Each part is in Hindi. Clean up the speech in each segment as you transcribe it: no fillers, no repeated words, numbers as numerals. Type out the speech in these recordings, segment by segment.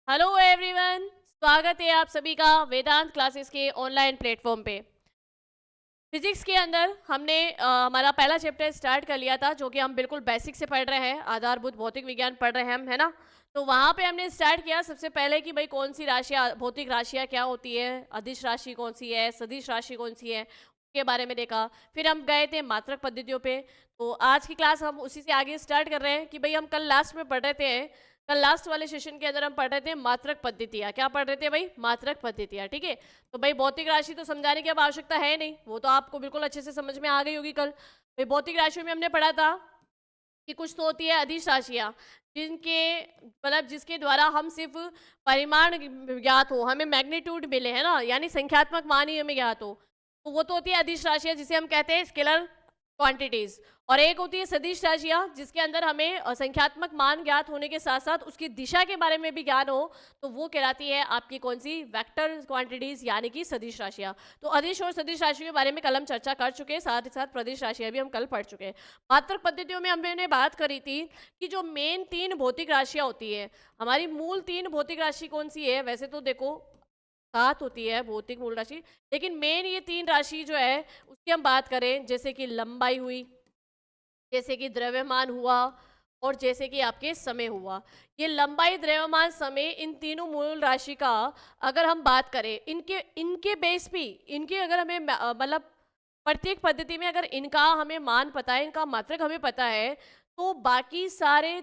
हेलो एवरीवन, स्वागत है आप सभी का वेदांत क्लासेस के ऑनलाइन प्लेटफॉर्म पे। फिजिक्स के अंदर हमने हमारा पहला चैप्टर स्टार्ट कर लिया था, जो कि हम बिल्कुल बेसिक से पढ़ रहे हैं, आधारभूत भौतिक विज्ञान पढ़ रहे हैं हम, है ना। तो वहाँ पे हमने स्टार्ट किया सबसे पहले कि भाई कौन सी राशियाँ, भौतिक राशियाँ क्या होती है, अदिश राशि कौन सी है, सदिश राशि कौन सी है, उसके बारे में देखा। फिर हम गए थे मात्रक पद्धतियों पे। तो आज की क्लास हम उसी से आगे स्टार्ट कर रहे हैं कि भाई हम कल लास्ट में पढ़ रहे थे, कल लास्ट वाले सेशन के अंदर हम पढ़ रहे थे मात्रक पद्धतियाँ। क्या पढ़ रहे थे भाई? मात्रक पद्धतियाँ, ठीक है। तो भाई भौतिक राशि तो समझाने की अब आवश्यकता है नहीं, वो तो आपको बिल्कुल अच्छे से समझ में आ गई होगी कल। भाई भौतिक राशियों में हमने पढ़ा था कि कुछ तो होती है अधिश राशियाँ, जिनके मतलब जिसके द्वारा हम सिर्फ परिमाण ज्ञात हो, हमें मैग्नीट्यूड मिले, है ना, यानी संख्यात्मक मान ही हमें ज्ञात हो। तो वो तो होती है अधिश राशियाँ, जिसे हम कहते हैं स्केलर क्वांटिटीज। और एक होती है सदिश राशियाँ, जिसके अंदर हमें संख्यात्मक मान ज्ञात होने के साथ साथ उसकी दिशा के बारे में भी ज्ञान हो। तो वो कहलाती है आपकी कौन सी? वेक्टर क्वांटिटीज, यानी कि सदिश राशियाँ। तो अदिश और सदिश राशियों के बारे में कल हम चर्चा कर चुके हैं, साथ ही साथ प्रदिश राशियाँ भी हम कल पढ़ चुके हैं। मात्रक पद्धतियों में हमने बात करी थी कि जो मेन 3 भौतिक राशियाँ होती है, हमारी मूल 3 भौतिक राशि कौन सी है? वैसे तो देखो 7 होती है भौतिक मूल राशि, लेकिन मेन ये 3 राशि जो है उसकी हम बात करें, जैसे कि लंबाई हुई, जैसे कि द्रव्यमान हुआ, और जैसे कि आपके समय हुआ। ये लंबाई, द्रव्यमान, समय, इन तीनों मूल राशि का अगर हम बात करें, इनके इनके बेस पे, इनके अगर हमें मतलब प्रत्येक पद्धति में अगर इनका हमें मान पता है, इनका मात्रक हमें पता है, तो बाकी सारे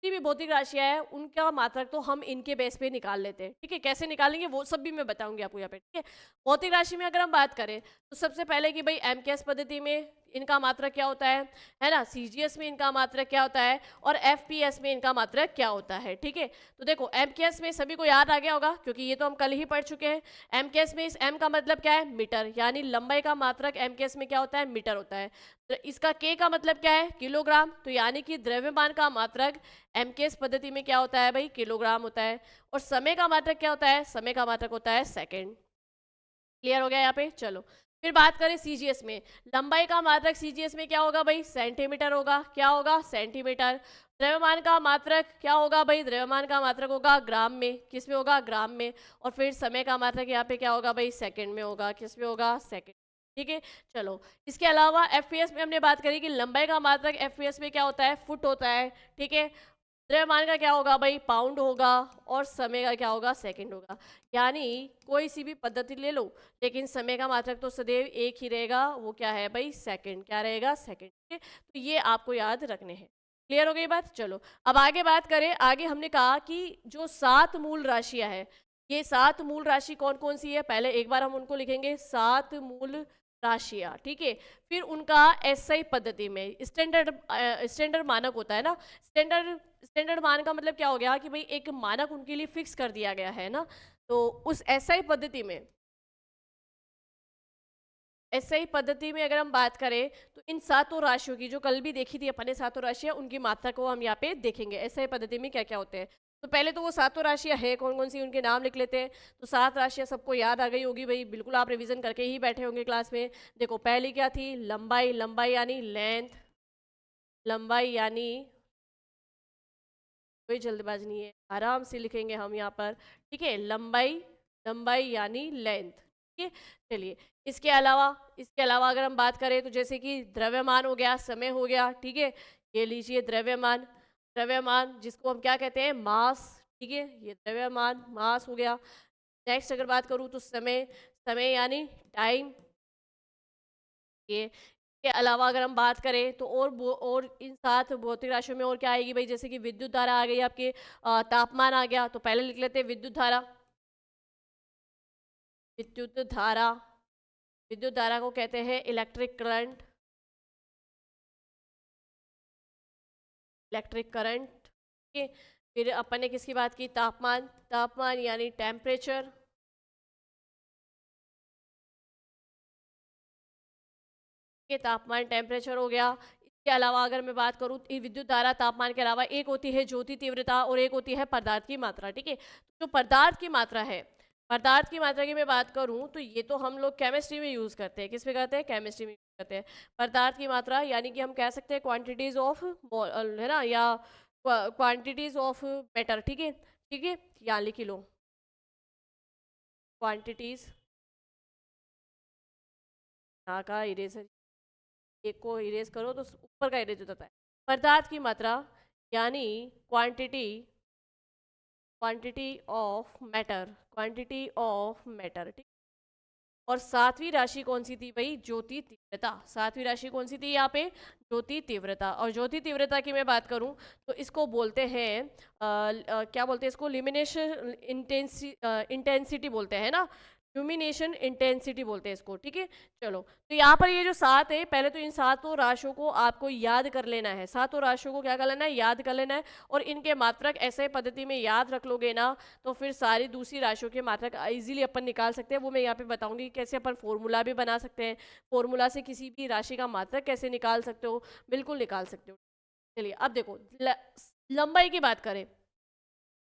जितनी भी भौतिक राशियां हैं उनका मात्रक तो हम इनके बेस पे निकाल लेते हैं, ठीक है। कैसे निकालेंगे वो सब भी मैं बताऊंगी आपको यहाँ पे, ठीक है। भौतिक राशि में अगर हम बात करें तो सबसे पहले कि भाई एमकेएस पद्धति में इनका मात्रक क्या होता है ना, सीजीएस में इनका मात्रक क्या होता है, और एफपीएस में इनका मात्रक क्या होता है, ठीक है। तो देखो एमकेएस में सभी को याद आ गया होगा, क्योंकि ये तो हम कल ही पढ़ चुके हैं। एमकेएस में इस एम का मतलब क्या है? मीटर, यानी लंबाई का मात्रक एमकेएस में क्या होता है? मीटर होता है। तो इसका के का मतलब क्या है? किलोग्राम। तो यानी कि द्रव्यमान का मात्रक एमकेएस पद्धति में क्या होता है भाई? किलोग्राम होता है। और समय का मात्रक क्या होता है? समय का मात्रक होता है सेकंड। क्लियर हो गया यहाँ पे? चलो फिर बात करें सीजीएस में। लंबाई का मात्रक सीजीएस में क्या होगा भाई? सेंटीमीटर होगा। क्या होगा? सेंटीमीटर। द्रव्यमान का मात्रक क्या होगा भाई? द्रव्यमान का मात्रक होगा ग्राम में। किस में होगा? ग्राम में। और फिर समय का मात्रक यहाँ पे क्या होगा भाई? सेकंड में होगा। किस में होगा? सेकंड, ठीक है। चलो इसके अलावा एफपीएस में हमने बात करी कि लंबाई का मात्रक एफपीएस में क्या होता है? फुट होता है, ठीक है। द्रव्यमान का क्या होगा भाई? पाउंड होगा। और समय का क्या होगा? सेकंड होगा। यानी कोई सी भी पद्धति ले लो, लेकिन समय का मात्रक तो सदैव एक ही रहेगा, वो क्या है भाई? सेकंड। क्या रहेगा? सेकंड, ठीक है। तो ये आपको याद रखने हैं। क्लियर हो गई बात? चलो अब आगे बात करें। आगे हमने कहा कि जो 7 मूल राशियां हैं, ये 7 मूल राशि कौन कौन सी है? पहले एक बार हम उनको लिखेंगे, 7 मूल राशियां, ठीक है। फिर उनका एसआई पद्धति में स्टैंडर्ड मानक होता है ना। स्टैंडर्ड मान का मतलब क्या हो गया कि भाई एक मानक उनके लिए फिक्स कर दिया गया है ना। तो उस एसआई पद्धति में, एसआई पद्धति में अगर हम बात करें तो इन 7 राशियों की, जो कल भी देखी थी अपने 7 राशियां, उनकी मात्रा को हम यहाँ पे देखेंगे एसआई पद्धति में क्या क्या होते हैं। तो पहले तो वो 7 राशियां है कौन कौन सी, उनके नाम लिख लेते हैं। तो 7 राशियां सबको याद आ गई होगी भाई, बिल्कुल आप रिवीजन करके ही बैठे होंगे क्लास में। देखो पहली क्या थी? लंबाई। लंबाई यानी लेंथ, लंबाई यानी, कोई जल्दबाजी नहीं है, आराम से लिखेंगे हम यहाँ पर, ठीक है। लंबाई, लंबाई यानी लेंथ, ठीक है। चलिए इसके अलावा अगर हम बात करें तो जैसे कि द्रव्यमान हो गया, समय हो गया, ठीक है। ये लीजिए द्रव्यमान। द्रव्यमान जिसको हम क्या कहते हैं? मास, ठीक है। ये द्रव्यमान मास हो गया। नेक्स्ट अगर बात करूँ तो समय, समय यानी टाइम। ये के अलावा अगर हम बात करें तो और इन 7 भौतिक राशियों में और क्या आएगी भाई? जैसे कि विद्युत धारा आ गई आपके, तापमान आ गया। तो पहले लिख लेते हैं विद्युत धारा। विद्युत धारा, विद्युत धारा को कहते हैं इलेक्ट्रिक करंट। इलेक्ट्रिक करंट, ठीक है। फिर अपन ने किसकी बात की? तापमान। तापमान यानी टेम्परेचर। ये तापमान टेम्परेचर हो गया। इसके अलावा अगर मैं बात करूँ, विद्युत धारा तापमान के अलावा एक होती है ज्योति तीव्रता, और एक होती है पदार्थ की मात्रा, ठीक है। जो पदार्थ की मात्रा है, पदार्थ की मात्रा की मैं बात करूँ तो ये तो हम लोग केमिस्ट्री में यूज करते हैं। किस में करते हैं? केमिस्ट्री में यूज करते हैं। पदार्थ की मात्रा यानी कि हम कह सकते हैं क्वांटिटीज ऑफ, है ना, या क्वांटिटीज ऑफ मैटर, ठीक है। ठीक है, यहाँ लिख लो क्वांटिटीज, यहाँ का इरेजर, एक को इरेज करो तो ऊपर का इरेज हो जाता है। पदार्थ की मात्रा यानी quantity, quantity of matter, quantity of matter, ठीक। और सातवीं राशि कौन सी थी भाई? ज्योति तीव्रता। सातवीं राशि कौन सी थी यहाँ पे? ज्योति तीव्रता। और ज्योति तीव्रता की मैं बात करूँ तो इसको बोलते हैं क्या बोलते हैं इसको? लिमिनेशन इंटेंसिटी बोलते हैं ना, ल्यूमिनेशन इंटेंसिटी बोलते हैं इसको, ठीक है। चलो, तो यहाँ पर ये जो सात है, पहले तो इन सातों राशियों को आपको याद कर लेना है। सातों राशियों को क्या कर लेना है? याद कर लेना है। और इनके मात्रक ऐसे पद्धति में याद रख लोगे ना, तो फिर सारी दूसरी राशियों के मात्रक इजीली अपन निकाल सकते हैं। वो मैं यहाँ पे बताऊंगी कैसे अपन फॉर्मूला भी बना सकते हैं, फॉर्मूला से किसी भी राशि का मात्रक कैसे निकाल सकते हो, बिल्कुल निकाल सकते हो। चलिए अब देखो, लंबाई की बात करें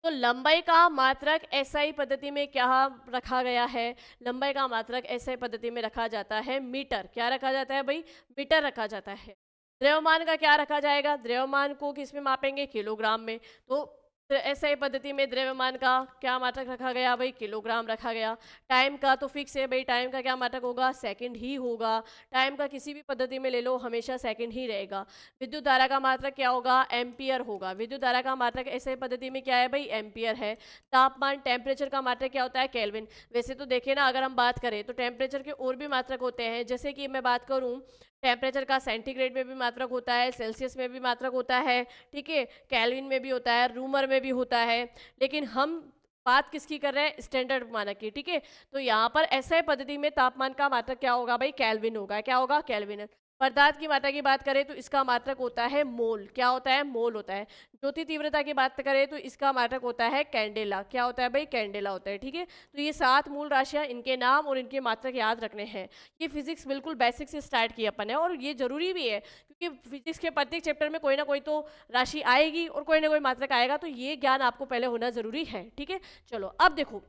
तो लंबाई का मात्रक एसआई पद्धति में क्या रखा गया है? लंबाई का मात्रक एसआई पद्धति में रखा जाता है मीटर। क्या रखा जाता है भाई? मीटर रखा जाता है। द्रव्यमान का क्या रखा जाएगा? द्रव्यमान को किस में मापेंगे? किलोग्राम में। तो एसआई पद्धति में द्रव्यमान का क्या मात्रक रखा गया भाई? किलोग्राम रखा गया। टाइम का तो फिक्स है भाई, टाइम का क्या मात्रक होगा? सेकंड ही होगा। टाइम का किसी भी पद्धति में ले लो, हमेशा सेकंड ही रहेगा। विद्युत धारा का मात्रक क्या होगा? एम्पियर होगा। विद्युत धारा का मात्रक एसआई पद्धति में क्या है भाई? एम्पियर है। तापमान, टेम्परेचर का मात्रक क्या होता है? केल्विन। वैसे तो देखे ना, अगर हम बात करें तो टेम्परेचर के और भी मात्रक होते हैं, जैसे कि मैं बात करूं टेम्परेचर का सेंटीग्रेड में भी मात्रक होता है, सेल्सियस में भी मात्रक होता है, ठीक है, केल्विन में भी होता है, रूमर में भी होता है। लेकिन हम बात किसकी कर रहे हैं? स्टैंडर्ड मानक की, ठीक है। तो यहाँ पर ऐसे पद्धति में तापमान का मात्रक क्या होगा भाई? केल्विन होगा। क्या होगा? केल्विन। पदार्थ की मात्रा की बात करें तो इसका मात्रक होता है मोल। क्या होता है? मोल होता है। ज्योति तीव्रता की बात करें तो इसका मात्रक होता है कैंडेला। क्या होता है भाई? कैंडेला होता है, ठीक है। तो ये सात मूल राशियां, इनके नाम और इनके मात्रक याद रखने हैं। ये फिजिक्स बिल्कुल बेसिक से स्टार्ट किया अपन है, और ये जरूरी भी है क्योंकि फिजिक्स के प्रत्येक चैप्टर में कोई ना कोई तो राशि आएगी और कोई ना कोई मात्रक आएगा, तो ये ज्ञान आपको पहले होना जरूरी है, ठीक है। चलो अब देखो,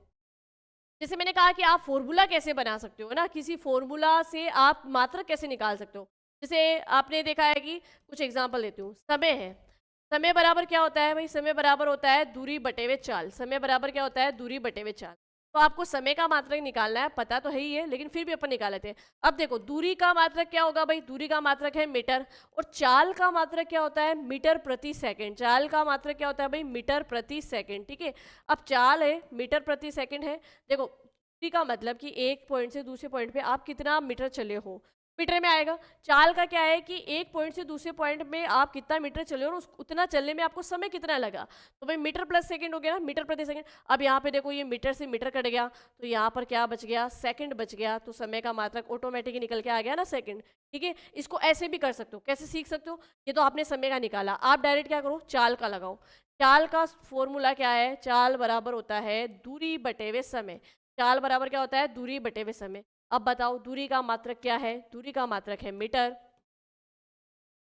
जैसे मैंने कहा कि आप फॉर्मूला कैसे बना सकते हो ना, किसी फॉर्मूला से आप मात्रक कैसे निकाल सकते हो। जैसे आपने देखा है कि कुछ एग्जांपल देती हूँ। समय है, समय बराबर क्या होता है भाई? समय बराबर होता है दूरी बटे हुए चाल। समय बराबर क्या होता है? दूरी बटे हुए चाल। तो आपको समय का मात्रक निकालना है, पता तो है ही है, लेकिन फिर भी अपन निकाल लेते हैं। अब देखो, दूरी का मात्रक क्या होगा भाई? दूरी का मात्रक है मीटर। और चाल का मात्रक क्या होता है? मीटर प्रति सेकंड। चाल का मात्रक क्या होता है भाई? मीटर प्रति सेकंड, ठीक है। अब चाल है, मीटर प्रति सेकंड है। देखो, दूरी का मतलब कि एक पॉइंट से दूसरे पॉइंट पे आप कितना मीटर चले हो, मीटर में आएगा। चाल का क्या है कि एक पॉइंट से दूसरे पॉइंट में आप कितना मीटर चले हो और उतना चलने में आपको समय कितना लगा। तो भाई मीटर प्लस सेकंड हो गया ना, मीटर प्रति सेकंड। अब यहाँ पे देखो, ये मीटर से मीटर कट गया, तो यहाँ पर क्या बच गया? सेकंड बच गया। तो समय का मात्रक ऑटोमेटिक निकल के आ गया ना, सेकंड, ठीक है। इसको ऐसे भी कर सकते हो। कैसे सीख सकते हो? ये तो आपने समय का निकाला, आप डायरेक्ट क्या करो? चाल का लगाओ। चाल का फॉर्मूला क्या है? चाल बराबर होता है दूरी बटे हुए समय। चाल बराबर क्या होता है? दूरी बटे हुए समय। अब बताओ, दूरी का मात्रक क्या है? दूरी का मात्रक है मीटर,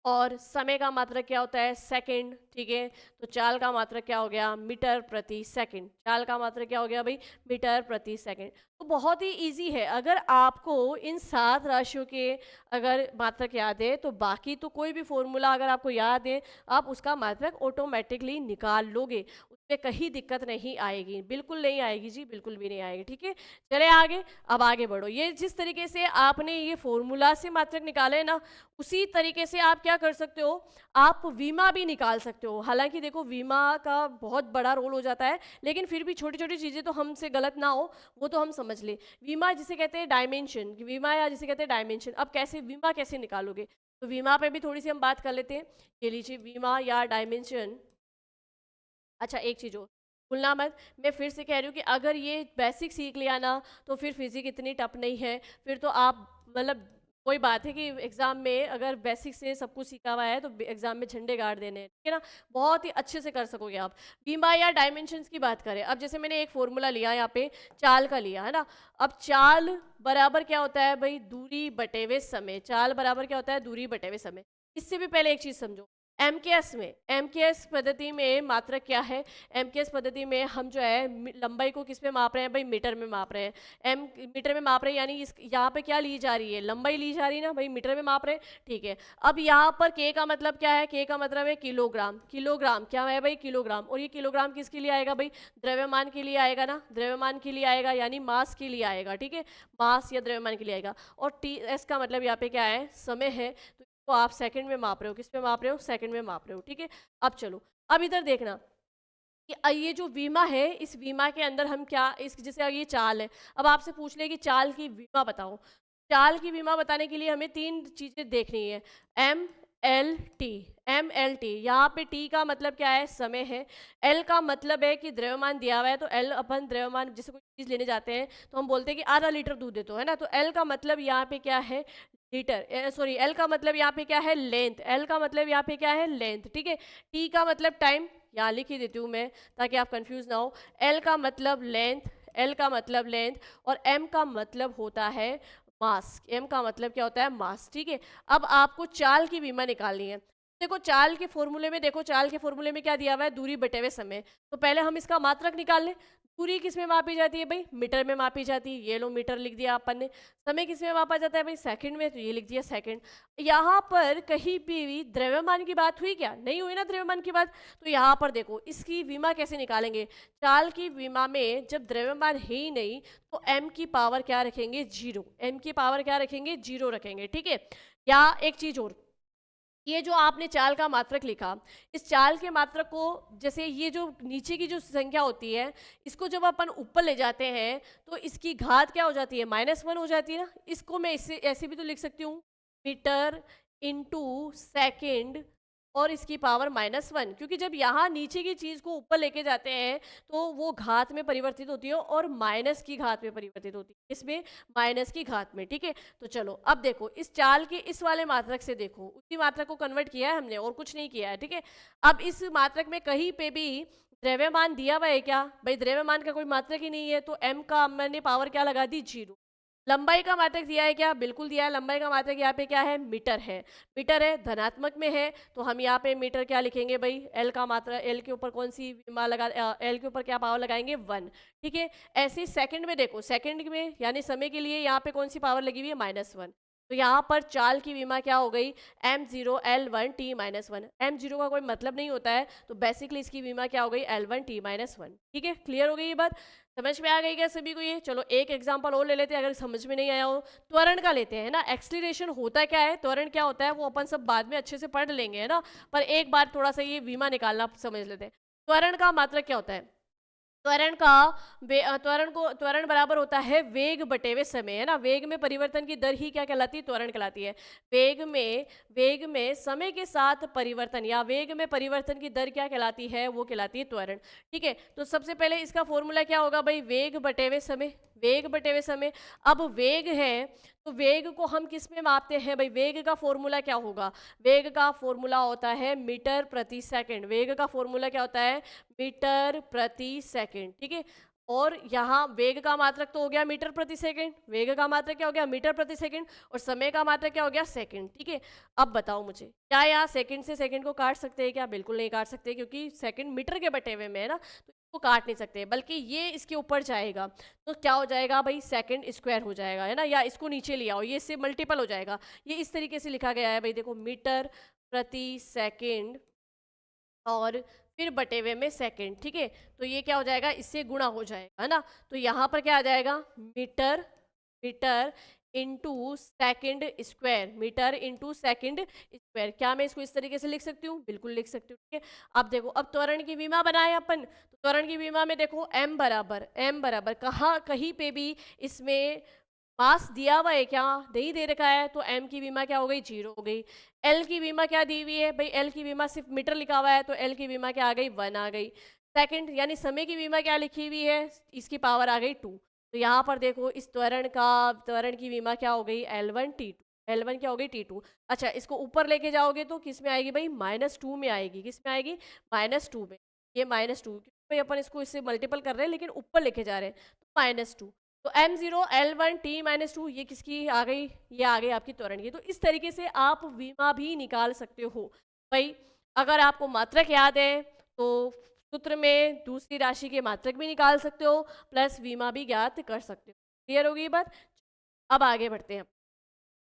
और समय का मात्रक क्या होता है? सेकंड, ठीक है। तो चाल का मात्रक क्या हो गया? मीटर प्रति सेकंड। चाल का मात्रक क्या हो गया भाई? मीटर प्रति सेकंड। तो बहुत ही इजी है। अगर आपको इन सात राशियों के अगर मात्रक याद है, तो बाकी तो कोई भी फॉर्मूला अगर आपको याद है, आप उसका मात्रक ऑटोमेटिकली निकाल लोगे, उसमें कहीं दिक्कत नहीं आएगी, बिल्कुल नहीं आएगी जी, बिल्कुल भी नहीं आएगी, ठीक है। चले आगे, अब आगे बढ़ो। ये जिस तरीके से आपने ये फॉर्मूला से मात्रक निकाले ना, उसी तरीके से आप क्या कर सकते हो? आप विमा भी निकाल सकते हो। हालांकि देखो, विमा का बहुत बड़ा रोल हो जाता है, लेकिन फिर भी छोटी छोटी चीज़ें तो हमसे गलत ना हो, वो तो हम समझ ले। विमा जिसे कहते हैं डायमेंशन, विमा या जिसे कहते हैं डायमेंशन। अब कैसे विमा कैसे निकालोगे? तो विमा पे भी थोड़ी सी हम बात कर लेते हैं। ये लीजिए, विमा या डायमेंशन। अच्छा, एक चीज़ हो, भूलना मत, मैं फिर से कह रही हूँ कि अगर ये बेसिक सीख लिया ना, तो फिर फिजिक्स इतनी टफ नहीं है। फिर तो आप मतलब कोई बात है कि एग्जाम में अगर बेसिक से सब कुछ सीखा हुआ है तो एग्जाम में झंडे गाड़ देने हैं, ठीक है ना, बहुत ही अच्छे से कर सकोगे आप। बीमा या डायमेंशंस की बात करें, अब जैसे मैंने एक फॉर्मूला लिया यहाँ पे, चाल का लिया है ना। अब चाल बराबर क्या होता है भाई? दूरी बटे हुए समय। चाल बराबर क्या होता है? दूरी बटे हुए समय। इससे भी पहले एक चीज़ समझो, एमकेएस पद्धति में मात्रक क्या है? एमकेएस पद्धति में हम जो है लंबाई को किस में माप रहे हैं भाई? मीटर में माप रहे हैं। एम मीटर में माप रहे हैं, यानी इस यहाँ पे क्या ली जा रही है? लंबाई ली जा रही है ना भाई, मीटर में माप रहे हैं, ठीक है। अब यहाँ पर के का मतलब क्या है? के का मतलब है किलोग्राम। किलोग्राम क्या है भाई? किलोग्राम। और ये किलोग्राम किसके लिए आएगा भाई? द्रव्यमान के लिए आएगा ना, द्रव्यमान के लिए आएगा, यानी मास के लिए आएगा, ठीक है। मास या द्रव्यमान के लिए आएगा। और टी एस का मतलब यहाँ पे क्या है? समय है। तो आप सेकंड में माप रहे हो, किस में माप रहे हो? सेकंड में माप रहे हो, ठीक है। अब चलो, अब इधर देखना कि ये जो बीमा है, इस बीमा के अंदर हम क्या, इस जैसे ये चाल है, अब आपसे पूछ ले कि चाल की बीमा बताओ। चाल की बीमा बताने के लिए हमें तीन चीजें देखनी है। M L T. M L T, यहाँ पे टी का मतलब क्या है? समय है। एल का मतलब है कि द्रव्यमान दिया हुआ है, तो एल अपन द्रव्यमान, जैसे कोई चीज लेने जाते हैं तो हम बोलते हैं कि आधा लीटर दूध दे दो, है ना। तो एल का मतलब यहाँ पे क्या है? लीटर। सॉरी, एल का मतलब यहाँ पे क्या है? लेंथ। एल का मतलब यहाँ पे क्या है? लेंथ, ठीक है। टी का मतलब टाइम, यहाँ लिख ही देती हूँ मैं ताकि आप कंफ्यूज ना हो। एल का मतलब लेंथ, एल का मतलब लेंथ, और एम का मतलब होता है मास। एम का मतलब क्या होता है? मास, ठीक है। अब आपको चाल की बीमा निकालनी है। देखो चाल के फॉर्मूले में, देखो चाल के फॉर्मूले में क्या दिया हुआ है? दूरी बटे हुए समय। तो पहले हम इसका मात्रक निकाल लें। दूरी किस में मापी जाती है भाई? मीटर में मापी जाती है। ये लो मीटर लिख दिया अपन ने। समय किस में मापा जाता है भाई? सेकंड में, तो ये लिख दिया सेकंड। यहाँ पर कहीं भी द्रव्यमान की बात हुई क्या? नहीं हुई ना द्रव्यमान की बात। तो यहाँ पर देखो इसकी बीमा कैसे निकालेंगे? चाल की बीमा में जब द्रव्यमान है ही नहीं, तो m की पावर क्या रखेंगे? जीरो। m की पावर क्या रखेंगे? जीरो रखेंगे, ठीक है। या एक चीज और, ये जो आपने चाल का मात्रक लिखा, इस चाल के मात्रक को, जैसे ये जो नीचे की जो संख्या होती है, इसको जब अपन ऊपर ले जाते हैं तो इसकी घात क्या हो जाती है? -1 हो जाती है ना। इसको मैं इससे ऐसे भी तो लिख सकती हूँ, मीटर इंटू सेकेंड और इसकी पावर -1, क्योंकि जब यहाँ नीचे की चीज को ऊपर लेके जाते हैं तो वो घात में परिवर्तित होती है और माइनस की घात में परिवर्तित होती है। इसमें माइनस की घात में, ठीक है। तो चलो अब देखो इस चाल के इस वाले मात्रक से, देखो उसी मात्रक को कन्वर्ट किया है हमने और कुछ नहीं किया है, ठीक है। अब इस मात्रक में कहीं पे भी द्रव्यमान दिया हुआ है क्या भाई? द्रव्यमान का कोई मात्रक ही नहीं है, तो m का मैंने पावर क्या लगा दी? जीरो। लंबाई का मात्रक दिया है क्या? बिल्कुल दिया है। लंबाई का मात्रक यहाँ पे क्या है? मीटर है। मीटर है, धनात्मक में है, तो हम यहाँ पे मीटर क्या लिखेंगे भाई? एल का मात्रा, एल के ऊपर कौन सी एल के ऊपर क्या पावर लगाएंगे? 1, ठीक है। ऐसे सेकंड में देखो, सेकंड में यानी समय के लिए यहाँ पे कौन सी पावर लगी हुई है? -1। तो यहाँ पर चाल की बीमा क्या हो गई? m0 L1 t-1। m0 का कोई मतलब नहीं होता है, तो बेसिकली इसकी बीमा क्या हो गई? L1 t-1, ठीक है। क्लियर हो गई ये बात? समझ में आ गई क्या सभी को ये? चलो एक एग्जांपल और ले लेते हैं, अगर समझ में नहीं आया हो। त्वरण का लेते हैं ना। एक्सीलरेशन होता क्या है, त्वरण क्या होता है, वो अपन सब बाद में अच्छे से पढ़ लेंगे, है ना। पर एक बार थोड़ा सा ये बीमा निकालना समझ लेते हैं। त्वरण का मात्रक क्या होता है? त्वरण का त्वरण बराबर होता है वेग बटे हुए समय, है ना। वेग में परिवर्तन की दर ही क्या कहलाती है? त्वरण कहलाती है। वेग में समय के साथ परिवर्तन या वेग में परिवर्तन की दर क्या कहलाती है? वो कहलाती है त्वरण, ठीक है। तो सबसे पहले इसका फॉर्मूला क्या होगा भाई? वेग बटे हुए समय। वेग बटे हुए समय। अब वेग है, तो वेग को हम किस में मापते हैं भाई? वेग का फॉर्मूला क्या होगा? वेग का फॉर्मूला होता है मीटर प्रति सेकंड। वेग का फॉर्मूला क्या होता है? मीटर प्रति सेकंड, ठीक है। और यहाँ वेग का मात्रक तो हो गया मीटर प्रति सेकंड, वेग का मात्रक क्या हो गया? मीटर प्रति सेकंड, और समय का मात्रक क्या हो गया? सेकंड, ठीक है। अब बताओ मुझे, क्या यहाँ सेकंड से सेकंड को काट सकते हैं क्या? बिल्कुल नहीं काट सकते, क्योंकि सेकंड मीटर के बटे हुए में है ना, तो इसको काट नहीं सकते, बल्कि ये इसके ऊपर जाएगा तो क्या हो जाएगा भाई? सेकंड स्क्वायर हो जाएगा, है ना। या इसको नीचे ले आओ, ये इससे मल्टीपल हो जाएगा। ये इस तरीके से लिखा गया है भाई, देखो मीटर प्रति सेकंड और फिर बटे हुए में सेकंड, ठीक है। तो ये क्या हो जाएगा? इससे गुणा हो जाएगा, है ना। तो यहाँ पर क्या आ जाएगा? Metre metre into second square. Metre into second square. क्या मैं इसको इस तरीके से लिख सकती हूँ? बिल्कुल लिख सकती हूँ, ठीक है। अब देखो, अब त्वरण की बीमा बनाए अपन, तो त्वरण की बीमा में देखो m बराबर कहाँ कहीं पे भी इसमें मास दिया हुआ है क्या? नहीं दे रखा है, तो m की बीमा क्या हो गई? जीरो हो गई। l की बीमा क्या दी हुई है भाई? l की बीमा सिर्फ मीटर लिखा हुआ है, तो l की बीमा क्या आ गई? 1 आ गई। सेकंड यानी समय की बीमा क्या लिखी हुई है? इसकी पावर आ गई 2। तो यहाँ पर देखो इस त्वरण की बीमा क्या हो गई? L1 T2। L1 क्या हो गई? T2। अच्छा, इसको ऊपर लेके जाओगे तो किस में आएगी भाई? -2 में आएगी। किस में आएगी? -2 में। ये -2, क्योंकि भाई अपन इसको इससे मल्टीपल कर रहे हैं लेकिन ऊपर लेके जा रहे हैं, तो -2। तो m0 L1 T-2 ये किसकी आ गई? ये आ गई आपकी त्वरण की। तो इस तरीके से आप बीमा भी निकाल सकते हो भाई। अगर आपको मात्रक याद है तो सूत्र में दूसरी राशि के मात्रक भी निकाल सकते हो, प्लस विमा भी ज्ञात कर सकते हो। क्लियर होगी ये बात? अब आगे बढ़ते हैं।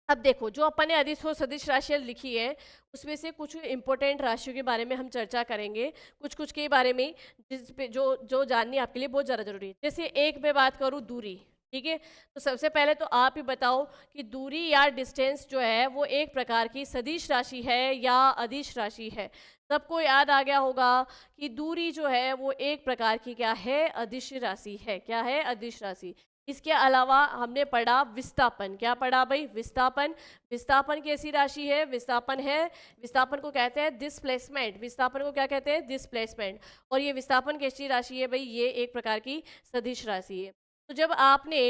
अब देखो, जो अपन ने अधिश और सदिश राशियाँ लिखी है, उसमें से कुछ इंपॉर्टेंट राशियों के बारे में हम चर्चा करेंगे, कुछ कुछ के बारे में, जिस पे जो जो जाननी आपके लिए बहुत ज़्यादा जरूरी है। जैसे एक मैं बात करूँ, दूरी। ठीक है, तो सबसे पहले तो आप ही बताओ कि दूरी या डिस्टेंस जो है वो एक प्रकार की सदिश राशि है या अदिश राशि है। सबको याद आ गया होगा कि दूरी जो है वो एक प्रकार की क्या है, अदिश राशि है। क्या है? अदिश राशि। इसके अलावा हमने पढ़ा विस्थापन। क्या पढ़ा भाई? विस्थापन। विस्थापन कैसी राशि है? विस्थापन है, विस्थापन को कहते हैं डिस्प्लेसमेंट। विस्थापन को क्या कहते हैं? डिस्प्लेसमेंट। और ये विस्थापन कैसी राशि है भाई? ये एक प्रकार की सदिश राशि है। तो जब आपने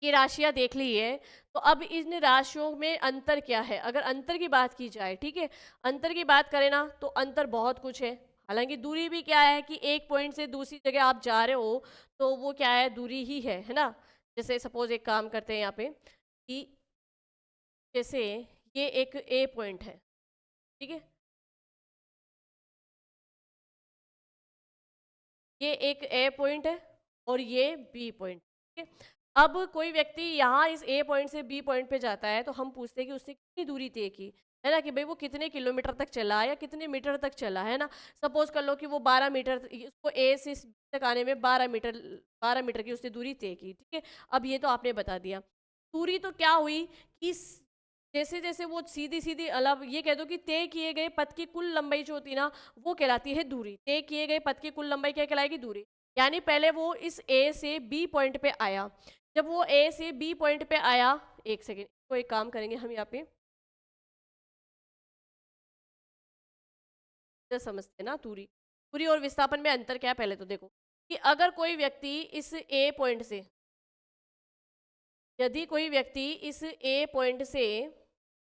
ये राशियां देख ली है, तो अब इन राशियों में अंतर क्या है? अगर अंतर की बात की जाए, ठीक है, अंतर की बात करें ना, तो अंतर बहुत कुछ है। हालांकि दूरी भी क्या है कि एक पॉइंट से दूसरी जगह आप जा रहे हो, तो वो क्या है? दूरी ही है ना। जैसे सपोज एक काम करते हैं यहाँ पे कि जैसे ये एक ए पॉइंट है, ठीक है, ये एक ए पॉइंट है और ये बी पॉइंट। ठीक है, अब कोई व्यक्ति यहाँ इस ए पॉइंट से बी पॉइंट पे जाता है, तो हम पूछते हैं कि उसने कितनी दूरी तय की, है ना, कि भाई वो कितने किलोमीटर तक चला या कितने मीटर तक चला, है ना। सपोज कर लो कि वो 12 मीटर, उसको ए से इस B तक आने में 12 मीटर, 12 मीटर की उसने दूरी तय की। ठीक है, अब ये तो आपने बता दिया। दूरी तो क्या हुई कि जैसे जैसे वो सीधी सीधी अलग, ये कह दो कि तय किए गए पथ की कुल लंबाई जो होती है ना, वो कहलाती है दूरी। तय किए गए पथ की कुल लंबाई क्या कहलाएगी? दूरी। यानी पहले वो इस ए से बी पॉइंट पे आया, जब वो ए से बी पॉइंट पे आया, एक सेकेंड, तो एक काम करेंगे हम यहाँ पे, तो समझते हैं ना दूरी। दूरी और विस्थापन में अंतर क्या है, पहले तो देखो कि अगर कोई व्यक्ति इस ए पॉइंट से, यदि कोई व्यक्ति इस ए पॉइंट से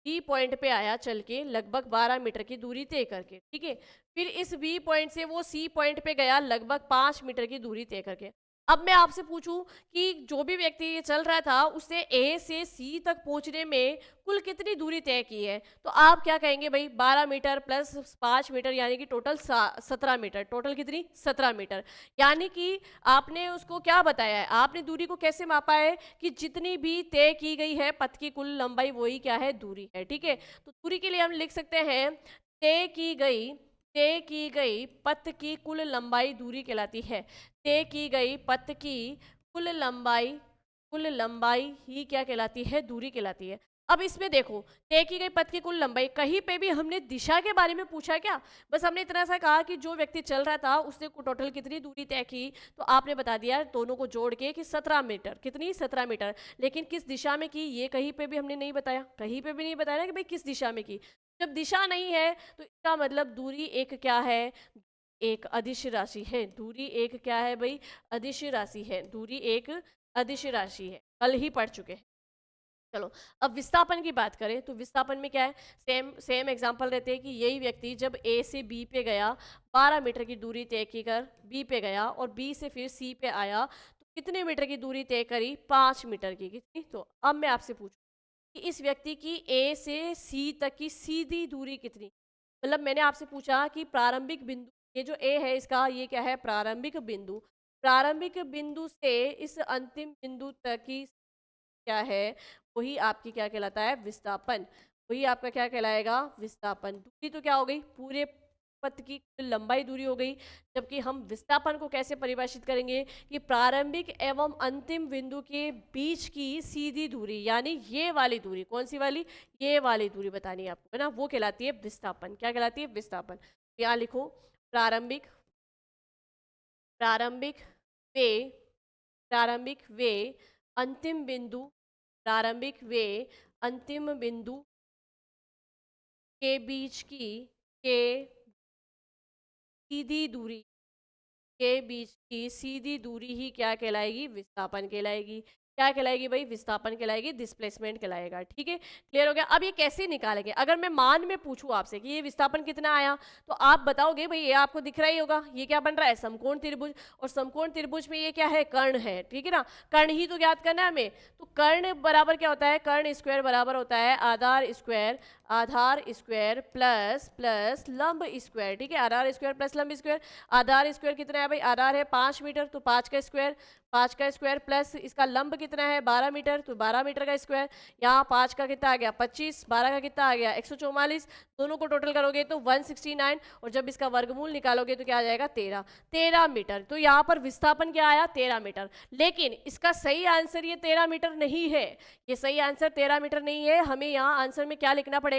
बी पॉइंट पे आया चल के लगभग 12 मीटर की दूरी तय करके, ठीक है, फिर इस बी पॉइंट से वो सी पॉइंट पे गया लगभग 5 मीटर की दूरी तय करके। अब मैं आपसे पूछूं कि जो भी व्यक्ति ये चल रहा था, उसने ए से सी तक पहुंचने में कुल कितनी दूरी तय की है, तो आप क्या कहेंगे भाई? 12 मीटर प्लस 5 मीटर, यानी कि टोटल 17 मीटर। टोटल कितनी? 17 मीटर। यानी कि आपने उसको क्या बताया है? आपने दूरी को कैसे मापा है कि जितनी भी तय की गई है पथ की कुल लंबाई, वही क्या है? दूरी है। ठीक है, तो दूरी के लिए हम लिख सकते हैं तय की गई पथ की कुल लंबाई दूरी कहलाती है। तय की गई पथ की कुल लंबाई ही क्या कहलाती है? दूरी कहलाती है। अब इसमें देखो, तय की गई पथ की कुल लंबाई, कहीं पे भी हमने दिशा के बारे में पूछा क्या? बस हमने इतना सा कहा कि जो व्यक्ति चल रहा था उसने टोटल कितनी दूरी तय की, तो आपने बता दिया दोनों को जोड़ के कि 17 मीटर। कितनी? 17 मीटर। लेकिन किस दिशा में की, ये कहीं पे भी हमने नहीं बताया। कहीं पे भी नहीं बताया ना कि भाई किस दिशा में की। जब दिशा नहीं है तो इसका मतलब दूरी एक क्या है? एक अदिश राशि है। दूरी एक क्या है भाई? अदिश राशि है। दूरी एक अदिश राशि है, कल ही पढ़ चुके हैं। चलो, अब विस्थापन की बात करें तो विस्थापन में क्या है? सेम सेम एग्जांपल रहते हैं कि यही व्यक्ति जब ए से बी पे गया, 12 मीटर की दूरी तय की कर बी पे गया, और बी से फिर सी पे आया, तो कितने मीटर की दूरी तय करी? 5 मीटर की। कितनी? तो अब मैं आपसे पूछूं कि इस व्यक्ति की ए से सी तक की सीधी दूरी कितनी? मतलब मैंने आपसे पूछा कि प्रारंभिक बिंदु, ये जो ए है इसका, ये क्या है? प्रारंभिक बिंदु। प्रारंभिक बिंदु से इस अंतिम बिंदु तक की क्या है? वही आपकी क्या कहलाता है? विस्थापन। वही आपका क्या कहलाएगा? विस्थापन। दूरी तो क्या हो गई? पूरे पथ की कुल लंबाई दूरी हो गई। जबकि हम विस्थापन को कैसे परिभाषित करेंगे कि प्रारंभिक एवं अंतिम बिंदु के बीच की सीधी दूरी, यानी ये वाली दूरी। कौन सी वाली? ये वाली दूरी बतानी है आपको, है ना, वो कहलाती है विस्थापन। क्या कहलाती है? विस्थापन। यहाँ लिखो, प्रारंभिक प्रारंभिक वे प्रारंभिक वे अंतिम बिंदु, प्रारंभिक वे अंतिम बिंदु के बीच की के सीधी दूरी, के बीच की सीधी दूरी ही क्या कहलाएगी? विस्थापन कहलाएगी। क्या कहलाएगी भाई, विस्थापन कहलाएगी, डिस्प्लेसमेंट कहलाएगा। ठीक है, क्लियर हो गया। अब ये कैसे निकालेंगे, अगर मैं मान में पूछूं आपसे कि ये विस्थापन कितना आया, तो आप बताओगे भाई ये आपको दिख रहा ही होगा, ये क्या बन रहा है, समकोण त्रिभुज, और समकोण त्रिभुज में ये क्या है, कर्ण है। ठीक है ना, कर्ण ही तो ज्ञात करना है हमें, तो कर्ण बराबर क्या होता है, कर्ण स्क्वायर बराबर होता है आधार स्क्वायर प्लस प्लस लंब स्क्वायर। ठीक है, आधार स्क्वायर प्लस लंब स्क्वायर। आधार स्क्वायर कितना है भाई, आधार है 5 मीटर, तो 5 का स्क्वायर प्लस इसका लंब कितना है 12 मीटर, तो 12 मीटर का स्क्वायर। यहाँ 5 का कितना आ गया 25, 12 का कितना आ गया 144, दोनों को टोटल करोगे तो 169, और जब इसका वर्गमूल निकालोगे तो क्या आ जाएगा 13 मीटर। तो यहाँ पर विस्थापन क्या आया 13 मीटर। लेकिन इसका सही आंसर ये 13 मीटर नहीं है, ये सही आंसर 13 मीटर नहीं है। हमें यहाँ आंसर में क्या लिखना पड़ेगा,